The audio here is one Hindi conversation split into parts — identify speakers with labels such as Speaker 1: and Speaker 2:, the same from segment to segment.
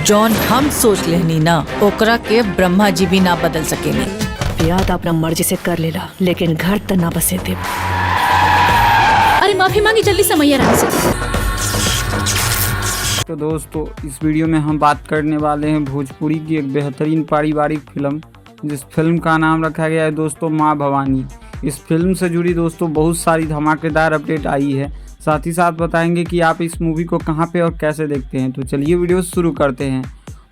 Speaker 1: जौन हम सोच लेनी ना ओकरा के ब्रह्मा जी भी ना बदल सकेनी।
Speaker 2: याद अपना मर्जी से कर लेला, लेकिन घर त ना बसे दे।
Speaker 3: अरे माफी मांगी जल्दी से मैया रानी से।
Speaker 4: तो दोस्तों इस वीडियो में हम बात करने वाले हैं भोजपुरी की एक बेहतरीन पारिवारिक फिल्म, जिस फिल्म का नाम रखा गया है दोस्तों माँ भवानी। इस फिल्म से जुड़ी दोस्तों बहुत सारी धमाकेदार अपडेट आई है। साथ ही साथ बताएंगे कि आप इस मूवी को कहां पे और कैसे देखते हैं। तो चलिए वीडियो शुरू करते हैं।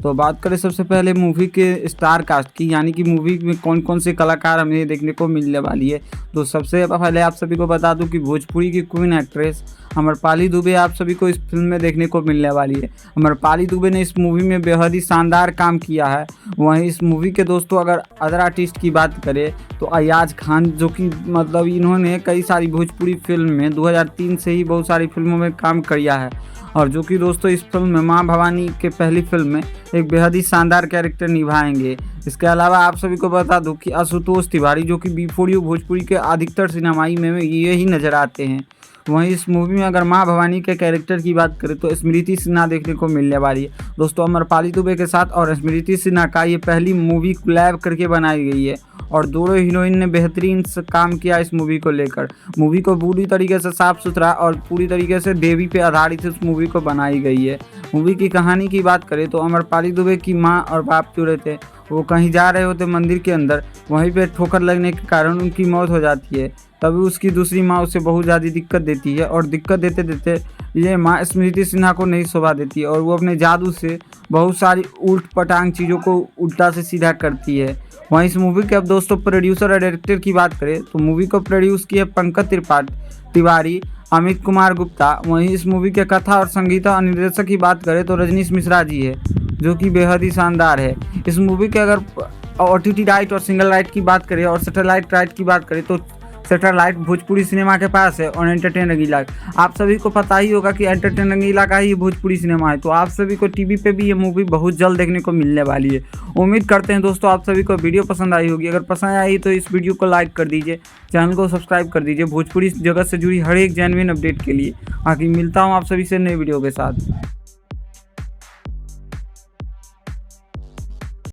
Speaker 4: तो बात करें सबसे पहले मूवी के स्टार कास्ट की, यानी कि मूवी में कौन कौन से कलाकार हमें देखने को मिलने वाली है। तो सबसे पहले आप सभी को बता दूं कि भोजपुरी की क्वीन एक्ट्रेस अमरपाली दुबे आप सभी को इस फिल्म में देखने को मिलने वाली है। अमरपाली दुबे ने इस मूवी में बेहद ही शानदार काम किया है। वहीं इस मूवी के दोस्तों अगर अदर आर्टिस्ट की बात करें तो अयाज खान, जो कि मतलब इन्होंने कई सारी भोजपुरी फिल्म में 2003 से ही बहुत सारी फिल्मों में काम किया है, और जो कि दोस्तों इस फिल्म में माँ भवानी के पहली फिल्म में एक बेहद ही शानदार कैरेक्टर निभाएंगे। इसके अलावा आप सभी को बता दूं कि आशुतोष तिवारी, जो कि बी4U भोजपुरी के अधिकतर सिनेमाई में ये ही नजर आते हैं। वहीं इस मूवी में अगर माँ भवानी के कैरेक्टर की बात करें तो स्मृति सिन्हा देखने को मिलने वाली है दोस्तों अमरपाली दुबे के साथ। और स्मृति सिन्हा का ये पहली मूवी कोलैब करके बनाई गई है, और दोनों हीरोइन ने बेहतरीन से काम किया इस मूवी को लेकर। मूवी को पूरी तरीके से साफ सुथरा और पूरी तरीके से देवी पे आधारित इस मूवी को बनाई गई है। मूवी की कहानी की बात करें तो अमरपाली दुबे की माँ और बाप जो रहते, वो कहीं जा रहे होते मंदिर के अंदर, वहीं पे ठोकर लगने के कारण उनकी मौत हो जाती है। तभी उसकी दूसरी माँ उसे बहुत ज़्यादा दिक्कत देती है, और दिक्कत देते देते ये माँ स्मृति सिन्हा को नहीं शोभा देती है, और वो अपने जादू से बहुत सारी उल्ट पटांग चीज़ों को उल्टा से सीधा करती है। वहीं इस मूवी के अब दोस्तों प्रोड्यूसर और डायरेक्टर की बात करें तो मूवी को प्रोड्यूस किए पंकज तिवारी, अमित कुमार गुप्ता। वहीं इस मूवी के कथा और संगीत और निर्देशक की बात करें तो रजनीश मिश्रा जी है, जो कि बेहद ही शानदार है। इस मूवी के अगर OTT राइट और सिंगल राइट की बात करें और सैटेलाइट राइट की बात करें तो सैटेलाइट भोजपुरी सिनेमा के पास है, और एंटरटेन रंगीला आप सभी को पता ही होगा कि एंटरटेन रंगीला का ही भोजपुरी सिनेमा है। तो आप सभी को टीवी पे भी ये मूवी बहुत जल्द देखने को मिलने वाली है। उम्मीद करते हैं दोस्तों आप सभी को वीडियो पसंद आई होगी। अगर पसंद आई तो इस वीडियो को लाइक कर दीजिए, चैनल को सब्सक्राइब कर दीजिए भोजपुरी जगत से जुड़ी हर एक जेन्युइन अपडेट के लिए। बाकी मिलता हूँ आप सभी से नए वीडियो के साथ।